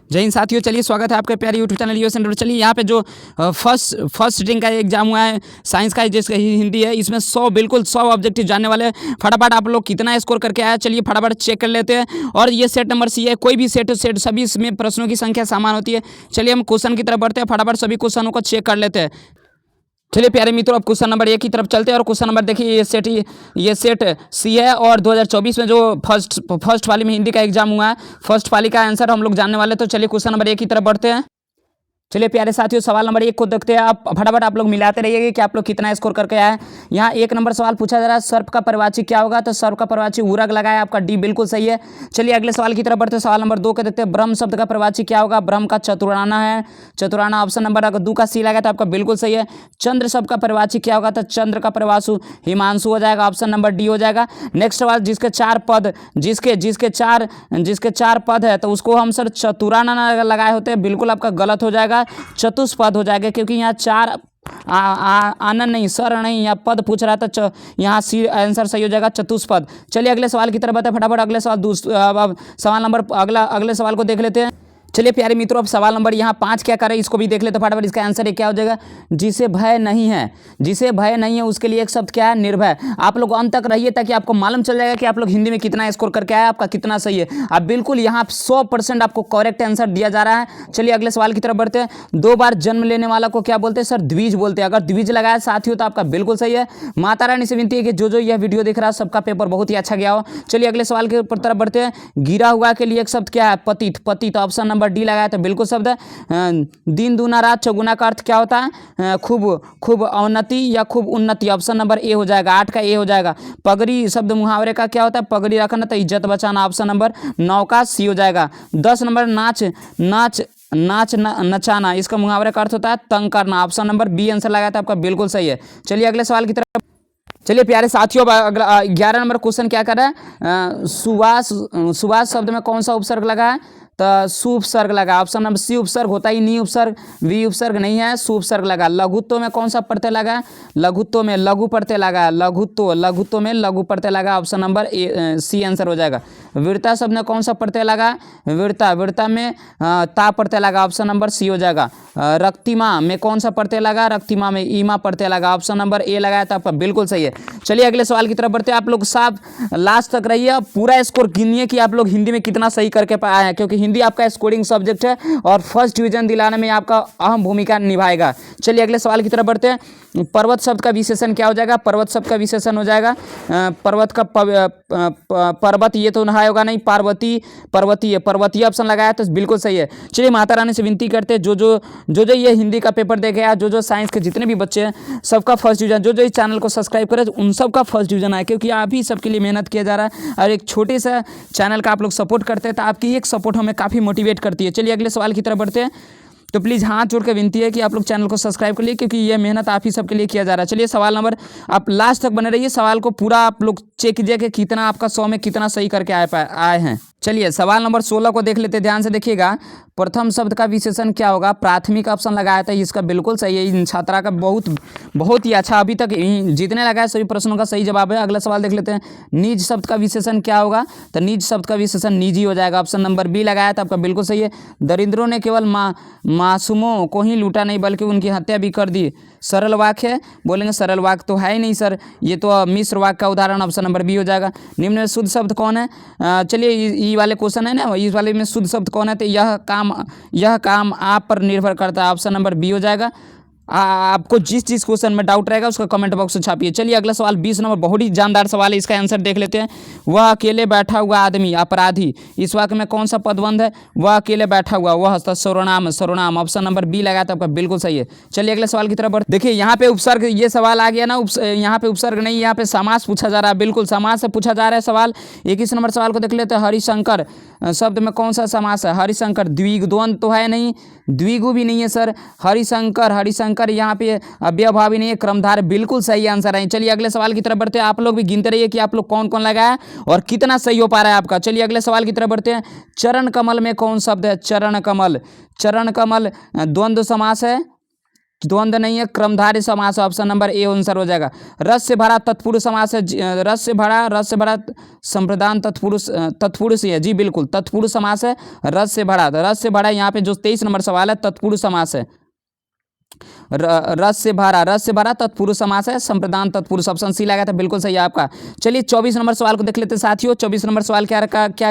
जय हिंद साथियों, चलिए स्वागत है आपके प्यारे यूट्यूब चैनल यूएस सेंटर। चलिए यहाँ पे जो फर्स्ट सिटिंग का एग्जाम हुआ है साइंस का, जिसका हिंदी है, इसमें 100 बिल्कुल 100 ऑब्जेक्टिव जानने वाले हैं। फटाफट आप लोग कितना स्कोर करके आया, चलिए फटाफट चेक कर लेते हैं। और ये सेट नंबर सी है, कोई भी सेट सभी इसमें प्रश्नों की संख्या समान होती है। चलिए हम क्वेश्चन की तरफ बढ़ते हैं, फटाफट सभी क्वेश्चनों को चेक कर लेते हैं। चलिए प्यारे मित्रों, अब क्वेश्चन नंबर 1 की तरफ चलते हैं। और क्वेश्चन नंबर देखिए, ये सेट सी है और 2024 में जो फर्स्ट वाली में हिंदी का एग्जाम हुआ है, फर्स्ट वाली का आंसर हम लोग जानने वाले। तो चलिए क्वेश्चन नंबर 1 की तरफ बढ़ते हैं। चलिए प्यारे साथियों, सवाल नंबर 1 को देखते हैं। आप फटाफट आप लोग मिलाते रहिएगा कि आप लोग कितना स्कोर करके आए। यहाँ 1 नंबर सवाल पूछा जा रहा है, सर्प का परिवाची क्या होगा? तो सर्प का परिवाची उरग लगाया, आपका डी बिल्कुल सही है। चलिए अगले सवाल की तरफ बढ़ते हैं। सवाल नंबर 2 के देखते हैं। ब्रह्म शब्द का परिवाची क्या होगा? ब्रह्म का चतुराना है, चतुराना ऑप्शन नंबर अगर 2 का सी लगा तो आपका बिल्कुल सही है। चंद्र शब्द का परिवाची क्या होगा? तो चंद्र का परिवासु हिमांशु हो जाएगा, ऑप्शन नंबर डी हो जाएगा। नेक्स्ट सवाल, जिसके 4 पद जिसके चार पद है तो उसको हम सर चतुराना लगाए होते हैं, बिल्कुल आपका गलत हो जाएगा, चतुष्पद हो जाएगा, क्योंकि यहाँ 4 आनंद नहीं, सर नहीं, यहाँ पद पूछ रहा था, यहाँ सी आंसर सही हो जाएगा, चतुष्पद। चलिए अगले सवाल की तरफ बढ़ते हैं फटाफट। अगले सवाल सवाल नंबर अगले सवाल को देख लेते हैं। चलिए प्यारे मित्रों, अब सवाल नंबर यहाँ 5 क्या करे, इसको भी देख लेते फटाफट। इसका आंसर ये क्या हो जाएगा? जिसे भय नहीं है उसके लिए एक शब्द क्या है? निर्भय। आप लोग अंत तक रहिए ताकि आपको मालूम चल जाएगा कि आप लोग हिंदी में कितना स्कोर करके आए, आपका कितना सही है। आप बिल्कुल यहाँ 100% आपको करेक्ट आंसर दिया जा रहा है। चलिए अगले सवाल की तरफ बढ़ते हैं। 2 बार जन्म लेने वाला को क्या बोलते हैं? सर द्विज बोलते हैं। अगर द्विज लगाया साथियों तो आपका बिल्कुल सही है। माता रानी से विनती है कि जो यह वीडियो देख रहा है सबका पेपर बहुत ही अच्छा गया हो। चलिए अगले सवाल की तरफ बढ़ते हैं। गिरा हुआ के लिए एक शब्द क्या है? पतित, ऑप्शन नंबर डी लगाया तो बिल्कुल शब्द है। दिन दूना रात चौगुना का अर्थ क्या होता है? खूब अवनति या खूब उन्नति, ऑप्शन नंबर ए हो जाएगा, 8 का ए हो जाएगा। पगड़ी शब्द मुहावरे का क्या होता है? पगड़ी रखना तो इज्जत बचाना, ऑप्शन नंबर 9 का सी हो जाएगा। 10 नंबर नचाना, इसका मुहावरे का अर्थ होता है तंग करना, ऑप्शन नंबर बी आंसर लगाया था आपका बिल्कुल सही है। चलिए अगले सवाल की तरफ। चलिए प्यारे साथियों, अगला 11 नंबर क्वेश्चन क्या कर रहा है? सुभाष शब्द में कौन सा उपसर्ग लगा है? तो सुपसर्ग लगा, ऑप्शन नंबर सी। उपसर्ग होता ही नहीं, उपसर्ग वी उपसर्ग नहीं है, सुपसर्ग लगा। लघुत्व में कौन सा प्रत्यय लगा है? लघुत्व में लघु प्रत्यय लगा है, लघुत्व में लघु प्रत्यय लगा, option number A C answer हो जाएगा। वीरता शब्द में कौन सा प्रत्यय लगा? वीरता में ता प्रत्यय लगा, ऑप्शन नंबर सी हो जाएगा। रक्तिमा में कौन सा प्रत्यय लगा? रक्तिमा में ईमा प्रत्यय लगा, ऑप्शन नंबर ए लगाया था आपका बिल्कुल सही है। चलिए अगले सवाल की तरफ बढ़ते हैं। आप लोग साफ लास्ट तक रहिए, पूरा स्कोर गिनिए कि आप लोग हिंदी में कितना सही करके आए हैं, क्योंकि हिंदी आपका स्कोरिंग सब्जेक्ट है और फर्स्ट डिवीजन दिलाने में आपका अहम भूमिका निभाएगा। चलिए अगले सवाल की तरफ बढ़ते हैं। पर्वत शब्द का विशेषण क्या हो जाएगा? पर्वत शब्द का विशेषण हो जाएगा पर्वत का पर्वत, ये तो नहा होगा नहीं, पर्वतीय ऑप्शन लगाया तो बिल्कुल सही है। चलिए माता रानी से विनती करते हैं, जो ये हिंदी का पेपर देखे या जो साइंस के जितने भी बच्चे हैं सबका फर्स्ट डिवीजन, जो इस चैनल को सब्सक्राइब करे उन सबका फर्स्ट डिवीजन आए, क्योंकि आप ही सबके लिए मेहनत किया जा रहा है। और एक छोटे सा चैनल का आप लोग सपोर्ट करते हैं तो आपकी एक सपोर्ट हमें काफ़ी मोटिवेट करती है। चलिए अगले सवाल की तरफ बढ़ते हैं। तो प्लीज़ हाथ जोड़ के विनती है कि आप लोग चैनल को सब्सक्राइब कर लिए, क्योंकि ये मेहनत आप ही सबके लिए किया जा रहा है। चलिए सवाल नंबर, आप लास्ट तक बने रहिए, सवाल को पूरा आप लोग चेक कीजिए कि कितना आपका 100 में कितना सही करके आए हैं। चलिए सवाल नंबर 16 को देख लेते हैं, ध्यान से देखिएगा। प्रथम शब्द का विशेषण क्या होगा? प्राथमिक ऑप्शन लगाया था, इसका बिल्कुल सही है। इन छात्रा का बहुत ही अच्छा, अभी तक जितने लगाए सभी प्रश्नों का सही जवाब है। अगला सवाल देख लेते हैं। निज शब्द का विशेषण क्या होगा? तो निज शब्द का विशेषण निजी हो जाएगा, ऑप्शन नंबर बी लगाया था आपका बिल्कुल सही है। दरिंद्रों ने केवल मासूमों को ही लूटा नहीं बल्कि उनकी हत्या भी कर दी, सरल वाक्य है। बोलेंगे सरल वाक्य तो है ही नहीं सर, ये तो मिश्र वाक्य का उदाहरण, ऑप्शन नंबर बी हो जाएगा। निम्न में शुद्ध शब्द कौन है? चलिए ये वाले क्वेश्चन है ना, इस वाले में शुद्ध शब्द कौन है? तो यह काम आप पर निर्भर करता है, ऑप्शन नंबर बी हो जाएगा। आपको जिस क्वेश्चन में डाउट रहेगा उसका कमेंट बॉक्स में छापिए। चलिए अगला सवाल 20 नंबर, बहुत ही जानदार सवाल है, इसका आंसर देख लेते हैं। वह अकेले बैठा हुआ आदमी अपराधी, इस वाक्य में कौन सा पदबंध है? वह अकेले बैठा हुआ, वह सर्वनाम, ऑप्शन नंबर बी लगाया था आपका बिल्कुल सही है। चलिए अगले सवाल की तरफ बढ़। देखिए यहाँ पे उपसर्ग, ये सवाल आ गया ना, यहाँ पे उपसर्ग नहीं, यहाँ पे समास पूछा जा रहा है, बिल्कुल समास से पूछा जा रहा है सवाल। 21 नंबर सवाल को देख लेते हैं। हरिशंकर शब्द में कौन सा समास है? हरिशंकर द्विगुद्वंद तो है नहीं, द्विगु भी नहीं है सर। हरिशंकर यहाँ पे अव्ययभावी नहीं है, क्रमधार, बिल्कुल सही आंसर है। चलिए अगले सवाल की तरफ बढ़ते हैं। आप लोग भी गिनते रहिए कि आप लोग कौन कौन लगाया और कितना सही हो पा रहा है आपका। चलिए अगले सवाल की तरफ बढ़ते हैं। चरण कमल में कौन शब्द है? चरण कमल द्वंद्व समास है, द्वंद्व नहीं है, क्रमधारय समास है, ऑप्शन नंबर ए आंसर हो जाएगा। रस से भरा तत्पुरुष समास है, रस से भरा संप्रदान तत्पुरुष ही है जी, बिल्कुल तत्पुरुष समास है, रस से भरा, रस से भरा यहाँ पे जो 23 नंबर सवाल है तत्पुरुष समास है। रस से भरा तत्पुरुष समास है, संप्रदान तत्पुरुष, ऑप्शन सी लगा था, बिल्कुल सही है आपका। चलिए 24 नंबर सवाल को देख लेते हैं साथियों। 24 नंबर सवाल क्या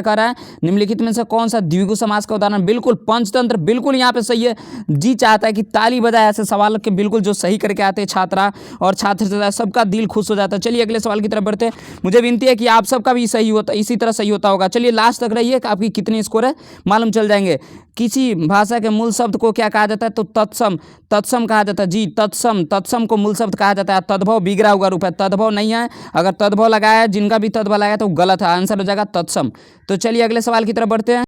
कह रहा है, निम्नलिखित में से कौन सा द्विगु समास का उदाहरण, बिल्कुल पंचतंत्र, बिल्कुल यहाँ पे सही है। जी चाहता है कि ताली बजाए ऐसे सवाल के, बिल्कुल जो सही करके आते हैं छात्रा और छात्र, सबका दिल खुश हो जाता है। चलिए अगले सवाल की तरफ बढ़ते हैं। मुझे विनती है कि आप सबका भी सही होता, इसी तरह सही होता होगा। चलिए लास्ट तक रहिए, आपकी कितनी स्कोर है मालूम चल जाएंगे। किसी भाषा के मूल शब्द को क्या कहा जाता है, तो तत्सम कहा जाता है जी, तत्सम को मूल शब्द कहा जाता है। तद्भव बिगड़ा हुआ रूप है, तद्भव नहीं है, अगर तद्भव लगाया है, जिनका भी तद्भव लगाया तो गलत है, आंसर हो जाएगा तत्सम। तो चलिए अगले सवाल की तरफ बढ़ते हैं।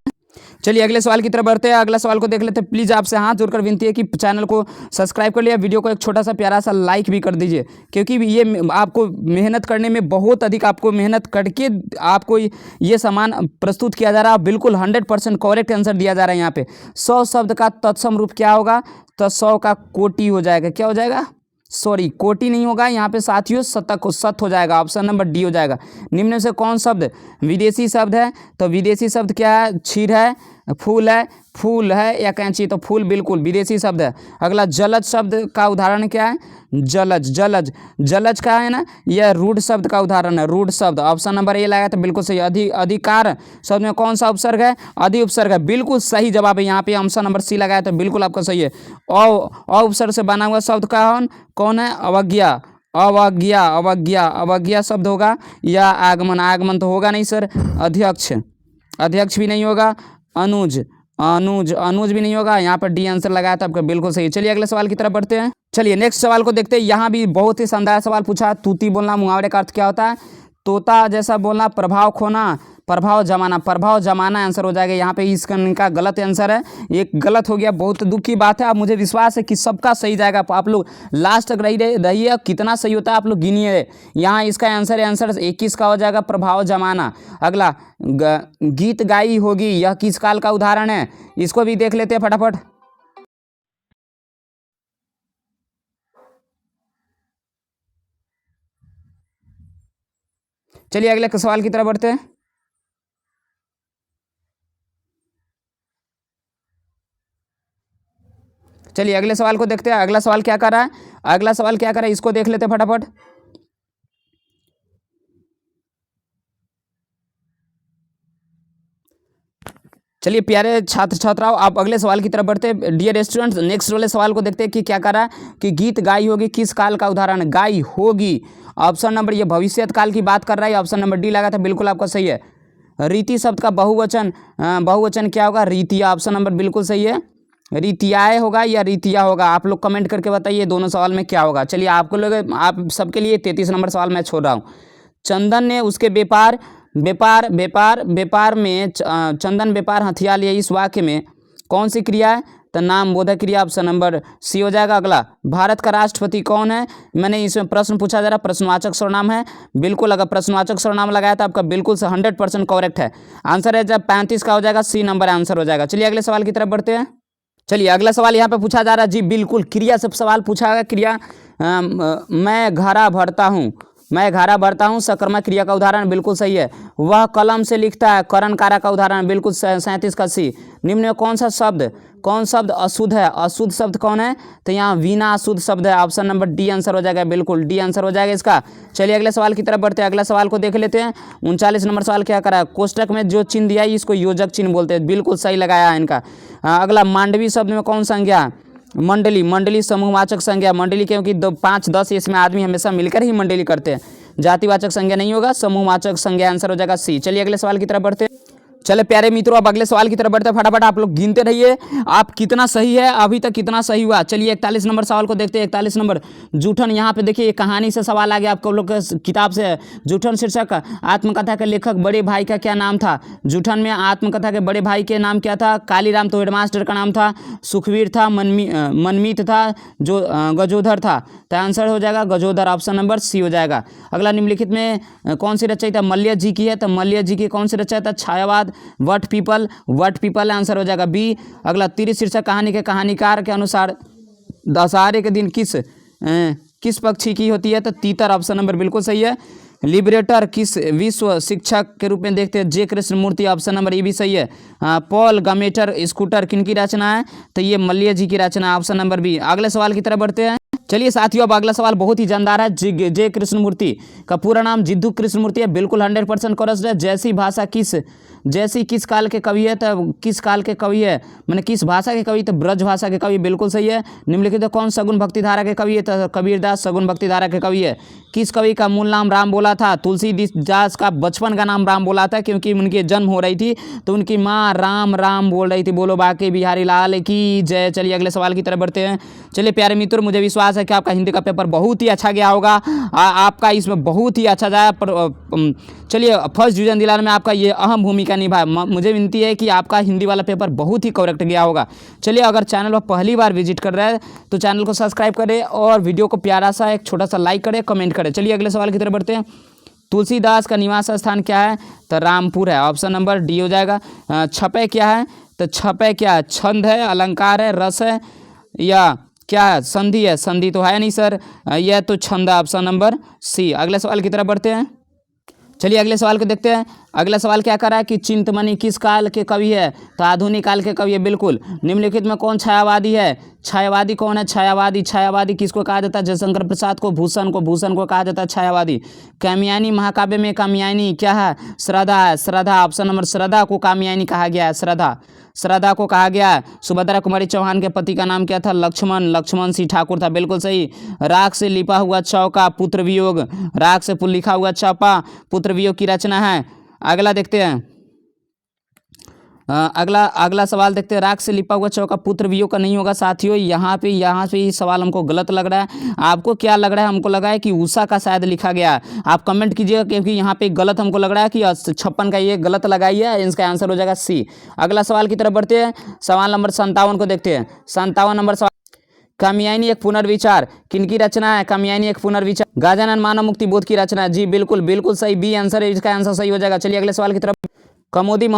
अगला सवाल को देख लेते हैं। प्लीज़ आपसे हाथ जोड़कर विनती है कि चैनल को सब्सक्राइब कर लिया, वीडियो को एक छोटा सा प्यारा सा लाइक भी कर दीजिए, क्योंकि ये आपको मेहनत करने में बहुत अधिक, आपको मेहनत करके आपको ये सामान प्रस्तुत किया जा रहा है। बिल्कुल 100% करेक्ट आंसर दिया जा रहा है यहाँ पे। 100 शब्द का तत्सम रूप क्या होगा, तो 100 का कोटि हो जाएगा। क्या हो जाएगा, सॉरी कोटि नहीं होगा यहाँ पे साथियों, शतक सत हो जाएगा, ऑप्शन नंबर डी हो जाएगा। निम्न में से कौन शब्द विदेशी शब्द है, तो विदेशी शब्द क्या है, क्षीर है, फूल है या कैंची, तो फूल बिल्कुल विदेशी शब्द है। अगला जलज शब्द का उदाहरण क्या है, जलज का है ना, यह रूढ़ शब्द का उदाहरण है, रूढ़ शब्द, ऑप्शन नंबर ए लगाया तो बिल्कुल सही। अधिकार शब्द में कौन सा उपसर्ग है, अधि उपसर्ग है, बिल्कुल सही जवाब है यहाँ पे, ऑप्शन नंबर सी लगाया तो बिल्कुल आपका सही है। अ उपसर्ग से बना हुआ शब्द कौन है, अवज्ञा शब्द होगा, या आगमन तो होगा नहीं सर, अध्यक्ष भी नहीं होगा, अनुज भी नहीं होगा, यहाँ पर डी आंसर लगाया था आपका, बिल्कुल सही। चलिए अगले सवाल की तरफ बढ़ते हैं। चलिए नेक्स्ट सवाल को देखते हैं। यहाँ भी बहुत ही शानदार सवाल पूछा, तूती बोलना मुहावरे का अर्थ क्या होता है, तोता जैसा बोलना, प्रभाव खोना, प्रभाव जमाना आंसर हो जाएगा यहाँ पे। इसका गलत आंसर है, एक गलत हो गया, बहुत दुख की बात है। अब मुझे विश्वास है कि सबका सही जाएगा, आप लोग लास्ट तक रहिए, कितना सही होता है आप लोग गिनिए। यहाँ इसका आंसर 21 का हो जाएगा, प्रभाव जमाना। अगला गीत गाई होगी, यह किस काल का उदाहरण है, इसको भी देख लेते हैं फटाफट। चलिए अगले सवाल की तरफ बढ़ते हैं। चलिए अगले सवाल को देखते हैं। अगला सवाल क्या कर रहा है, इसको देख लेते हैं फटाफट। चलिए प्यारे छात्र छात्राओं, आप अगले सवाल की तरफ बढ़ते हैं। डियर स्टूडेंट्स, नेक्स्ट वाले सवाल को देखते हैं कि क्या कर रहा है, कि गीत गाई होगी किस काल का उदाहरण है, गाई होगी, ऑप्शन नंबर, ये भविष्यत काल की बात कर रहा है, ऑप्शन नंबर डी लगा था, बिल्कुल आपका सही है। रीति शब्द का बहुवचन क्या होगा, रीतिया, ऑप्शन नंबर बिल्कुल सही है। रीतियाए होगा या रीतिया होगा, आप लोग कमेंट करके बताइए दोनों सवाल में क्या होगा। चलिए आप सबके लिए 33 नंबर सवाल मैं छोड़ रहा हूँ। चंदन ने उसके व्यापार में चंदन व्यापार हथियार लिया, इस वाक्य में कौन सी क्रिया है, तो नाम बोधक क्रिया, ऑप्शन नंबर सी हो जाएगा। अगला, भारत का राष्ट्रपति कौन है, मैंने इसमें प्रश्न पूछा जा रहा, प्रश्नवाचक सर्वनाम है, बिल्कुल अगर प्रश्नवाचक सर्वनाम लगाया तो आपका बिल्कुल 100% करेक्ट है। आंसर है जब 35 का हो जाएगा, सी नंबर आंसर हो जाएगा। चलिए अगले सवाल की तरफ बढ़ते हैं। चलिए अगला सवाल यहाँ पे पूछा जा रहा है जी, बिल्कुल क्रिया से सवाल पूछा गया। क्रिया मैं घारा भरता हूँ सकर्मक क्रिया का उदाहरण बिल्कुल सही है। वह कलम से लिखता है, करण कारा का उदाहरण बिल्कुल 37 का सी। निम्न में कौन शब्द अशुद्ध है, अशुद्ध शब्द कौन है, तो यहाँ वीणा अशुद्ध शब्द है, ऑप्शन नंबर डी आंसर हो जाएगा, बिल्कुल डी आंसर हो जाएगा इसका। चलिए अगले सवाल की तरफ बढ़ते हैं। अगला सवाल को देख लेते हैं। 39 नंबर सवाल क्या करा है, कोष्टक में जो चिन्ह दिया है इसको योजक चिन्ह बोलते हैं, बिल्कुल सही लगाया है इनका। अगला, मांडवी शब्द में कौन संज्ञा, मंडली समूहवाचक संज्ञा, मंडली क्योंकि 5, 10 इसमें आदमी हमेशा मिलकर ही मंडली करते हैं, जातिवाचक संज्ञा नहीं होगा, समूहवाचक संज्ञा आंसर हो जाएगा सी। चलिए अगले सवाल की तरफ बढ़ते हैं। चले प्यारे मित्रों, अब अगले सवाल की तरफ बढ़ते हैं। फटाफट आप लोग गिनते रहिए, आप कितना सही है, अभी तक कितना सही हुआ। चलिए 41 नंबर सवाल को देखते हैं। 41 नंबर जूठन, यहाँ पे देखिए कहानी से सवाल आ गया आपको लोग किताब से। जूठन शीर्षक आत्मकथा के लेखक बड़े भाई का क्या नाम था, जूठन में आत्मकथा के बड़े भाई के नाम क्या था, कालीराम तो हेडमास्टर का नाम था, सुखवीर था, मनमीत था, जो गजोधर था, तो आंसर हो जाएगा गजोधर, ऑप्शन नंबर सी हो जाएगा। अगला, निम्नलिखित में कौन सी रचयिता मल्य जी की है, तो मल्य जी की कौन सी रचयिता, छायावाद, वट पीपल आंसर हो जाएगा बी। अगला, तीर शीर्षक कहानी के कहानीकार के अनुसार दशहरे के दिन किस पक्षी की होती है? तो तीतर, ऑप्शन नंबर बिल्कुल सही है। लिबरेटर किस विश्व शिक्षक के रूप में देखते हैं? जे कृष्णमूर्ति, ऑप्शन नंबर ये भी सही है। पॉल गमेटर स्कूटर किन की रचना है? तो ये मल्लिया जी की रचना, ऑप्शन नंबर बी। अगले सवाल की तरफ बढ़ते हैं। चलिए साथियों, अब अगला सवाल बहुत ही जानदार है। जे कृष्णमूर्ति का पूरा नाम जिद्दू कृष्णमूर्ति है, बिल्कुल 100% करेक्ट है। जैसी किस काल के कवि है? तो किस काल के कवि है, मैंने किस भाषा के कवि? तो ब्रज भाषा के कवि, बिल्कुल सही है। निम्नलिखित कौन सगुन भक्तिधारा के कवि है? तो कबीरदास सगुन भक्तिधारा के कवि है। किस कवि का मूल नाम राम बोला था? तुलसीदास का बचपन का नाम राम बोला था, क्योंकि उनकी जन्म हो रही थी तो उनकी माँ राम राम बोल रही थी। बोलो बाके बिहारी लाल की जय। चलिए अगले सवाल की तरफ बढ़ते हैं। चलिए प्यारे मित्रों, मुझे विश्वास है कि आपका हिंदी का पेपर बहुत ही अच्छा गया होगा। आपका इसमें बहुत ही अच्छा जाए। चलिए, फर्स्ट डिवीजन दिलाने में आपका ये अहम भूमिका निभाया। मुझे विनती है कि आपका हिंदी वाला पेपर बहुत ही करेक्ट गया होगा। चलिए, अगर चैनल पर पहली बार विजिट कर रहे हैं तो चैनल को सब्सक्राइब करें और वीडियो को प्यारा सा एक छोटा सा लाइक करें, कमेंट करें। चलिए अगले सवाल की तरफ बढ़ते हैं। तुलसीदास का निवास स्थान क्या है? तो रामपुर है, ऑप्शन नंबर डी हो जाएगा। छपे क्या है? तो छपे क्या है? छंद है, अलंकार है, रस है, या क्या है? संधि है। संधि तो है नहीं सर, यह तो छंद है, ऑप्शन नंबर सी। अगले सवाल की तरफ बढ़ते हैं। चलिए अगले सवाल को देखते हैं। अगला सवाल क्या कर रहा है कि चिंतमणि किस काल के कवि है? तो आधुनिक काल के कवि है, बिल्कुल। निम्नलिखित में कौन छायावादी है? छायावादी कौन है? छायावादी किसको कहा जाता है? जयशंकर प्रसाद को, भूषण को कहा जाता है छायावादी। कामयानी महाकाव्य में कामयानी क्या है? श्रद्धा है। श्रद्धा, ऑप्शन नंबर श्रद्धा को कामयानी कहा गया है। श्रद्धा को कहा गया है। सुभद्रा कुमारी चौहान के पति का नाम क्या था? लक्ष्मण सिंह ठाकुर था, बिल्कुल सही। राख से लिपा हुआ चौका पुत्र वियोग, राख से लिखा हुआ चौपा पुत्र वियोग की रचना है। अगला देखते हैं। अगला सवाल देखते हैं। राख से लिपा हुआ चौका पुत्र वियोग का नहीं होगा साथियों। यहाँ पे ये सवाल हमको गलत लग रहा है। आपको क्या लग रहा है? हमको लगा है कि उषा का शायद लिखा गया है। आप कमेंट कीजिएगा, क्योंकि यहाँ पे गलत हमको लग रहा है कि 56 का ये गलत लगाई है। इसका आंसर हो जाएगा सी। अगला सवाल की तरफ बढ़ते हैं। सवाल नंबर 57 को देखते हैं। 57 नंबर सवाल। कामयानी एक पुनर्विचार किनकी रचना है? कामयानी एक पुनर्विचार गजानन मानव मुक्ति बोध की रचना है। जी बिल्कुल सही, बी आंसर है, इसका आंसर सही हो जाएगा। चलिए अगले सवाल की तरफ। कमोदी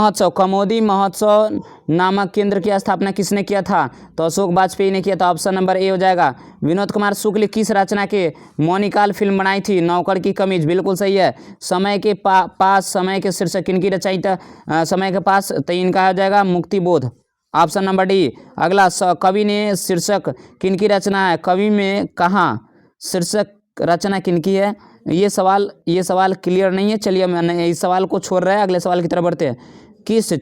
महोत्सव नामक केंद्र की स्थापना किसने किया था? तो अशोक वाजपेयी ने किया था, ऑप्शन नंबर ए हो जाएगा। विनोद कुमार शुक्ल किस रचना के मौनिकाल फिल्म बनाई थी? नौकर की कमीज, बिल्कुल सही है। समय के पास समय के शीर्षक किनकी रचयिता? समय के पास, तो इनका हो जाएगा मुक्ति बोध, ऑप्शन नंबर डी। अगला कवि ने शीर्षक किनकी रचना है? कवि में कहाँ शीर्षक रचना किनकी है? ये सवाल क्लियर नहीं है। चलिए मैंने इस सवाल को छोड़ रहे हैं, अगले सवाल की तरफ बढ़ते हैं। किस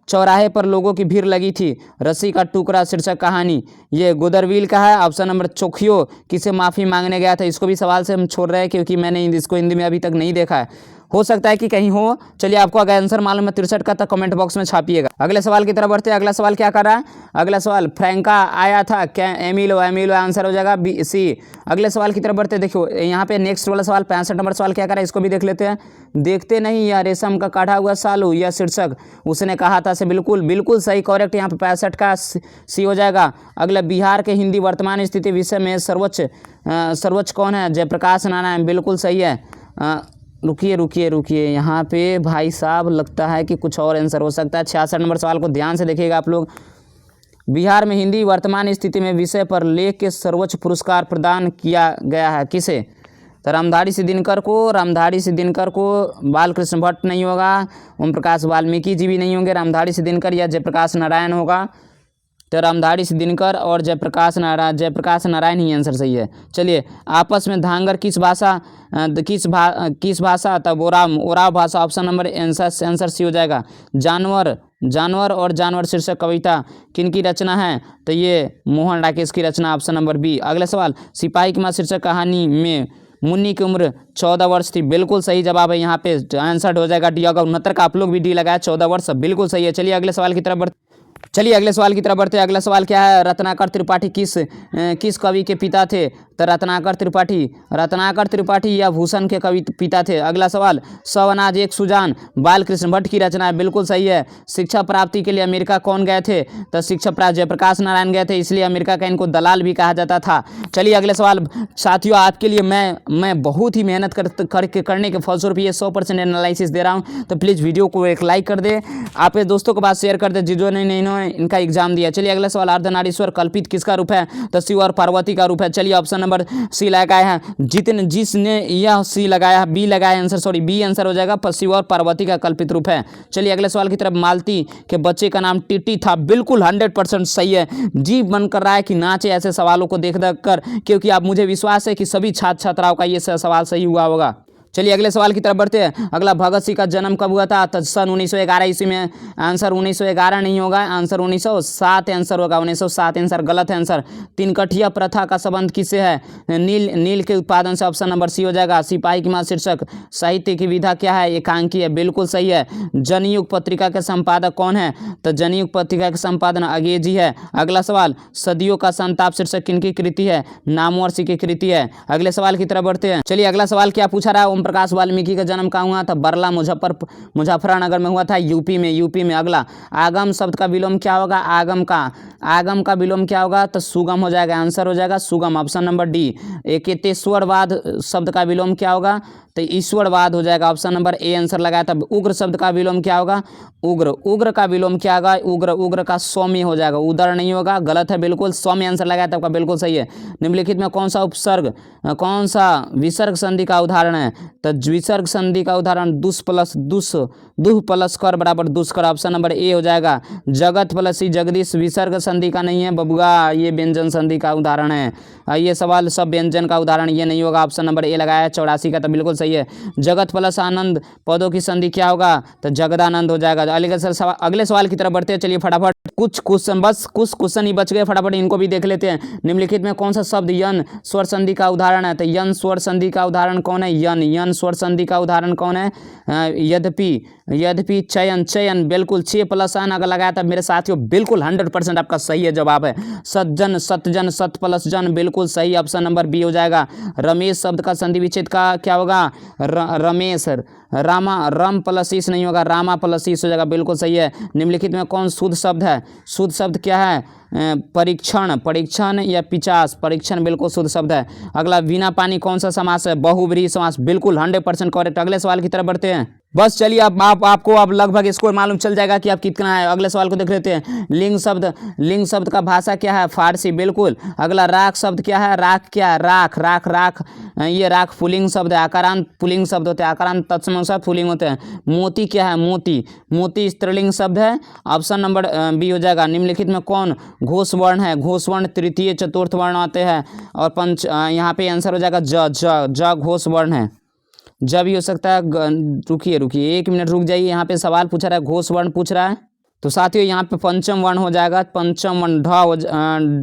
चौराहे पर लोगों की भीड़ लगी थी? रस्सी का टुकड़ा शीर्षक कहानी, ये गुदरवील का है, ऑप्शन नंबर चोखियो किसे माफ़ी मांगने गया था? इसको भी सवाल से हम छोड़ रहे हैं, क्योंकि मैंने इसको हिंदी में अभी तक नहीं देखा है। हो सकता है कि कहीं हो। चलिए आपको अगर आंसर मालूम है 63 का, तो कमेंट बॉक्स में छापिएगा। अगले सवाल की तरफ बढ़ते हैं। अगला सवाल क्या कर रहा है? अगला सवाल फ्रैंका आया था क्या? एमिलो आंसर हो जाएगा बी सी। अगले सवाल की तरफ बढ़ते हैं। देखो यहाँ पे नेक्स्ट वाला सवाल 65 नंबर सवाल क्या कर रहा है, इसको भी देख लेते हैं। देखते नहीं या रेशम का काढ़ा हुआ सालू, यह शीर्षक उसने कहा था से बिल्कुल सही, करेक्ट। यहाँ पे 65 का सी हो जाएगा। अगला बिहार के हिंदी वर्तमान स्थिति विषय में सर्वोच्च कौन है? जयप्रकाश नारायण, बिल्कुल सही है। रुकिए यहाँ पे भाई साहब, लगता है कि कुछ और आंसर हो सकता है। 66 नंबर सवाल को ध्यान से देखिएगा आप लोग। बिहार में हिंदी वर्तमान स्थिति में विषय पर लेख के सर्वोच्च पुरस्कार प्रदान किया गया है किसे? तो रामधारी सिद्दीनकर को बालकृष्ण भट्ट नहीं होगा, ओम प्रकाश वाल्मीकि जी भी नहीं होंगे, रामधारी सिद्दीनकर या जयप्रकाश नारायण होगा। तो रामधारी सिद्दीनकर और जयप्रकाश नारायण ही आंसर सही है। चलिए, आपस में धांगर किस भाषा? तब ओराव भाषा, ऑप्शन नंबर आंसर सी हो जाएगा। जानवर और जानवर शीर्षक कविता किनकी रचना है? तो ये मोहन राकेश की रचना, ऑप्शन नंबर बी। अगला सवाल, सिपाही की मां शीर्षक कहानी में मुन्नी की उम्र 14 वर्ष थी, बिल्कुल सही जवाब है। यहाँ पे आंसर हो जाएगा डी। अगर 69 का आप लोग भी डी लगाया, 14 वर्ष बिल्कुल सही है। चलिए अगले सवाल की तरफ बढ़ते हैं। अगला सवाल क्या है? रत्नाकर त्रिपाठी किस कवि के पिता थे? तो रत्नाकर त्रिपाठी या भूषण के कवि पिता थे। अगला सवाल, सौ अनाज एक सुजान बालकृष्ण भट्ट की रचना है, बिल्कुल सही है। शिक्षा प्राप्ति के लिए अमेरिका कौन गए थे? तो शिक्षा प्राप्त जयप्रकाश नारायण गए थे, इसलिए अमेरिका का इनको दलाल भी कहा जाता था। चलिए अगले सवाल साथियों, आपके लिए मैं बहुत ही मेहनत करने के फलस्वरूप ये 100% एनालिसिस दे रहा हूँ। तो प्लीज़ वीडियो को एक लाइक कर दे, आप दोस्तों के पास शेयर कर दे, जिन्होंने इन्होंने इनका एग्जाम दिया। चलिए अगला सवाल, अर्धनारीश्वर कल्पित किसका रूप है? तो शिव और पार्वती का रूप है। चलिए ऑप्शन नंबर सी लगाया है, जिसने यह सी लगाया है, बी लगाया आंसर, सॉरी बी आंसर हो जाएगा, शिव और पार्वती का कल्पित रूप है। चलिए अगले सवाल की तरफ, मालती के बच्चे का नाम टीटी था, बिल्कुल 100% सही है। जी मन कर रहा है कि नाचे ऐसे सवालों को देख कर, क्योंकि आप मुझे विश्वास है कि सभी छात्र छात्राओं का ये सवाल सही हुआ होगा। चलिए अगले सवाल की तरफ बढ़ते हैं। अगला, भगत सिंह का जन्म कब हुआ था? तो सन 1911 ईस्वी में। आंसर 1911 नहीं होगा, आंसर 1907 आंसर होगा। 1907 आंसर गलत है आंसर। तीनकठिया प्रथा का संबंध किससे है? नील के उत्पादन से, ऑप्शन नंबर सी हो जाएगा। सिपाही की मां शीर्षक साहित्य की विधा क्या है? एकांकी है, बिल्कुल सही है। जनयुग पत्रिका के संपादक कौन है? तो जनयुग पत्रिका के संपादन अंग्रेजी है। अगला सवाल, सदियों का संताप शीर्षक किनकी कृति है? नामवर्षी की कृति है। अगले सवाल की तरफ बढ़ते हैं। चलिए अगला सवाल क्या पूछा रहा है? ओम प्रकाश वाल्मीकि का जन्म कहाँ हुआ था? बरला मुजफ्फरनगर में हुआ था, यूपी में। अगला, आगम शब्द का विलोम क्या होगा? आगम का विलोम क्या होगा? तो सुगम हो जाएगा, आंसर हो जाएगा सुगम, ऑप्शन नंबर डी। एकेतेश्वरवाद शब्द का विलोम क्या होगा? तो ईश्वरवाद हो जाएगा, ऑप्शन नंबर ए आंसर लगाया था। उग्र शब्द का विलोम क्या होगा? उग्र का विलोम क्या होगा? उग्र का सौम्य हो जाएगा, उदर नहीं होगा, गलत है बिल्कुल, सौम्य आंसर लगाया था आपका, बिल्कुल सही है। निम्नलिखित में कौन सा विसर्ग संधि का उदाहरण है? तो विसर्ग संधि का उदाहरण दुह प्लस कर बराबर दुष्कर, ऑप्शन नंबर ए हो जाएगा। जगत प्लस ही जगदीश विसर्ग संधि का नहीं है बबुआ, ये व्यंजन संधि का उदाहरण है। ये सवाल सब व्यंजन का उदाहरण ये नहीं होगा, ऑप्शन नंबर ए लगाया है। 84 का तो बिल्कुल सही है। जगत प्लस आनंद पदों की संधि क्या होगा? तो जगदानंद हो जाएगा। अगले सवाल की तरफ बढ़ते हैं। चलिए फटाफट कुछ क्वेश्चन ही बच गए, फटाफट इनको भी देख लेते हैं। निम्नलिखित में कौन सा शब्द यन स्वर संधि का उदाहरण है? तो यन स्वर संधि का उदाहरण कौन है? यन स्वर संधि का उदाहरण कौन है? यद्यपि चयन बिल्कुल 6 प्लस अन अगर लगाया था मेरे साथियों, बिल्कुल 100% आपका सही है जवाब है। सज्जन सतजन सत प्लस जन बिल्कुल सही, ऑप्शन नंबर बी हो जाएगा। रमेश शब्द का संधि विच्छेद का क्या होगा? रमेश, रम प्लस ईस नहीं होगा, रामा प्लस ईस हो जाएगा, बिल्कुल सही है। निम्नलिखित में कौन शुद्ध शब्द है? शुद्ध शब्द क्या है? परीक्षण या 50, परीक्षण बिल्कुल शुद्ध शब्द है। अगला, बिना पानी कौन सा समास है? बहुब्रीहि समास, बिल्कुल 100% करेक्ट। अगले सवाल की तरफ बढ़ते हैं। बस चलिए अब आपको अब लगभग स्कोर मालूम चल जाएगा कि आप कितना है। अगले सवाल को देख लेते हैं। लिंग शब्द का भाषा क्या है? फारसी, बिल्कुल। अगला, राख शब्द क्या है? राख क्या है? राख ये राख पुल्लिंग शब्द है, आकारांत पुल्लिंग शब्द होते हैं, आकारांत तत्सम पुल्लिंग होते हैं। मोती क्या है? मोती स्त्रीलिंग शब्द है, ऑप्शन नंबर बी हो जाएगा। निम्नलिखित में कौन घोष वर्ण है? घोष वर्ण तृतीय चतुर्थ वर्ण आते हैं, और यहाँ पे आंसर हो जाएगा ज घोष वर्ण है। जब भी हो सकता है। रुकिए 1 मिनट रुक जाइए, यहाँ पे सवाल पूछा रहा है, घोष वर्ण पूछ रहा है, तो साथियों यहाँ पे पंचम वर्ण हो जाएगा। पंचम वर्ण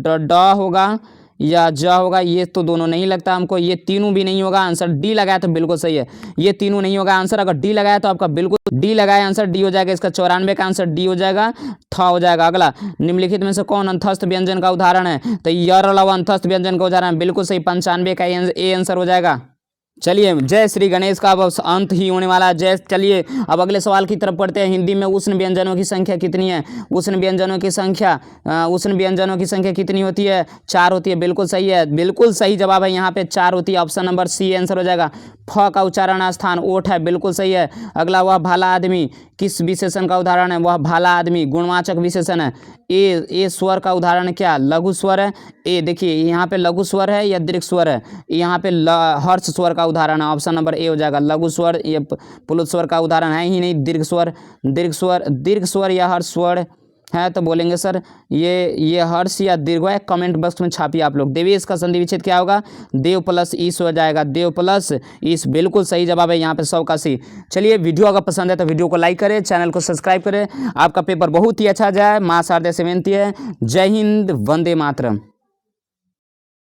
ड होगा या ज होगा, ये तो दोनों नहीं लगता हमको, ये तीनों भी नहीं होगा, आंसर डी लगाया तो बिल्कुल सही है। ये तीनों नहीं होगा आंसर, अगर डी लगाया तो आपका बिल्कुल डी लगाया आंसर डी हो जाएगा। इसका 94 का आंसर डी हो जाएगा, ठ हो जाएगा। अगला, निम्नलिखित में से कौन अंतस्थ व्यंजन का उदाहरण है? तो यरलव अंतस्थ व्यंजन का उदाहरण, बिल्कुल सही, 95 का ए आंसर हो जाएगा। चलिए, जय श्री गणेश का अब अंत ही होने वाला है। चलिए अब अगले सवाल की तरफ पढ़ते हैं। हिंदी में उष्ण व्यंजनों की संख्या कितनी है? उष्ण व्यंजनों की संख्या कितनी होती है? 4 होती है, बिल्कुल सही है, बिल्कुल सही जवाब है, यहाँ पे 4 होती है, ऑप्शन नंबर सी आंसर हो जाएगा। फ का उच्चारण स्थान ओठ है, बिल्कुल सही है। अगला, वह भाला आदमी किस विशेषण का उदाहरण है? वह भाला आदमी गुणवाचक विशेषण है। ए स्वर का उदाहरण क्या? लघु स्वर है। ए देखिए यहाँ पे लघु स्वर है या दीर्घ स्वर है? यहाँ पे हर्ष स्वर का उदाहरण है, ऑप्शन नंबर ए हो जाएगा। लघु स्वर ये पुल्लिंग स्वर का उदाहरण है ही नहीं। दीर्घ स्वर या हर्ष स्वर है तो बोलेंगे सर ये हर्ष या दीर्घ है, कमेंट बॉक्स में छापिए आप लोग। देवेश का संधि विच्छेद क्या होगा? देव प्लस ईश हो जाएगा, देव प्लस ईश, बिल्कुल सही जवाब है यहाँ पे 100 का सी। चलिए वीडियो अगर पसंद है तो वीडियो को लाइक करें, चैनल को सब्सक्राइब करें। आपका पेपर बहुत ही अच्छा जाए, मां शारदा से विनती है। जय हिंद, वंदे मातरम।